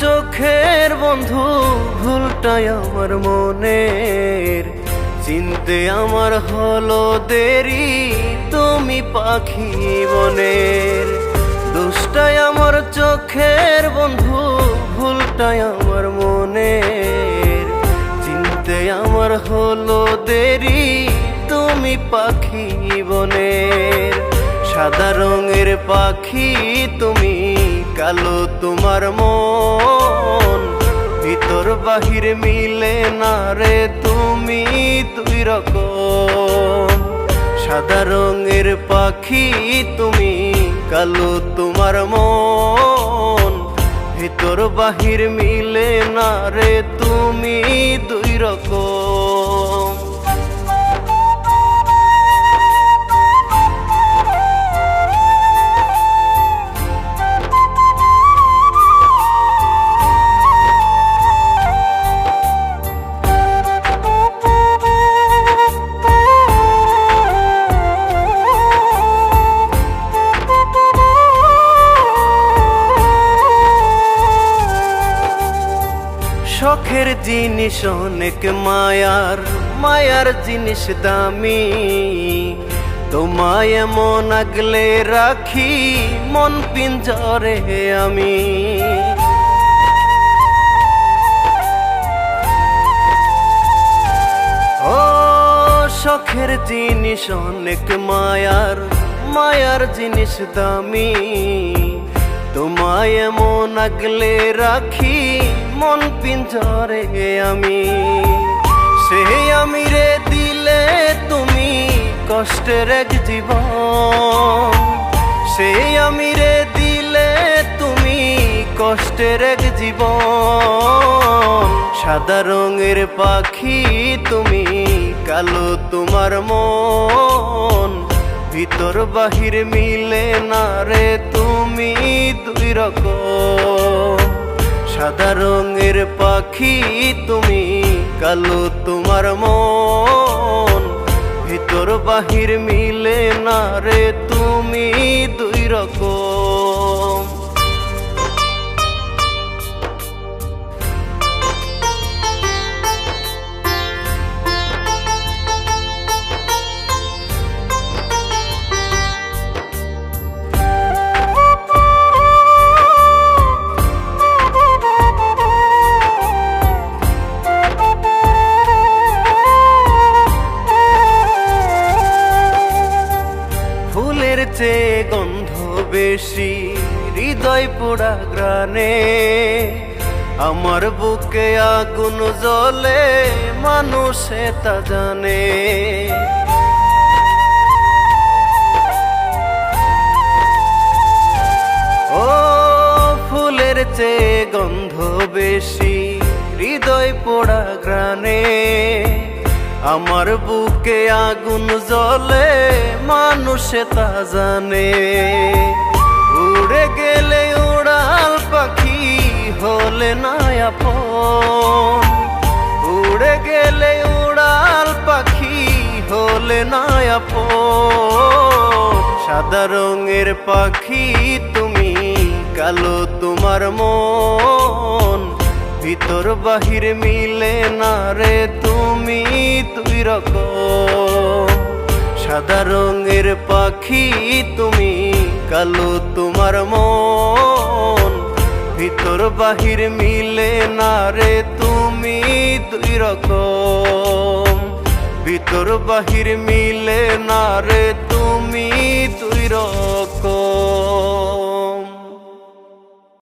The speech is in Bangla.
চোখের বন্ধু, ভুলটাই আমার মনের। চিনতে আমার হলো দেরি, তুমি পাখি বনের। দোষটাই আমার চোখের বন্ধু, ভুলটাই আমার মনের। চিনতে আমার হলো দেরি, তুমি পাখি বনের। সাদা রঙের পাখি তুমি, কালো তোমার মন। ভিতর বাহির মিলে না রে তুমি দুই রকম। সাদা রঙের পাখি তুমি, কালো তোমার মন। ভিতর বাহির মিলে না রে তুমি দুই রকম। শখের জিনিস অনেক মায়ার, মায়ার জিনিস দামি। তোমায় এমন আগলে রাখি, মন পিঞ্জরে আমি। ও শখের জিনিস অনেক মায়ার, মায়ার জিনিস দামি। তোমায় এমন আগলে রাখি, মন পিঞ্জরে আমি। সেই আমি রে দিলে তুমি কষ্টের এক জীবন। সেই আমি রে দিলে তুমি কষ্টের এক জীবন। সাদা রঙের পাখি তুমি, কালো তোমার মন। ভিতর বাহির মিলে না রে তুমি দুই রকম। সাদা রঙের পাখি তুমি, কালো তোমার মন। ভিতর বাহির মিলে না রে তুমি দুই রকম। চেয়ে গন্ধ বেশি, হৃদয় পোড়া গ্রানে। আমার বুকে আগুন জ্বলে, মানুষে তা জানে। ও ফুলের চেয়ে গন্ধ বেশি, হৃদয় পোড়া গ্রানে। আমার বুকে আগুন জ্বলে, মানুষে তা জানে। উড়ে গেলে উড়াল পাখি হলে না আপন। উড়ে গেলে উড়াল পাখি হলে না আপন। সাদা রঙের পাখি তুমি, কালো তোমার মন। ভিতর বাহির মিলে না রে তুমি দুই রকম। সাদা রঙের পাখি তুমি, কালো তোমার মন। ভিতর বাহির মিলে না রে তুমি দুই রকম। ভিতর বাহির মিলে না রে তুমি দুই রকম।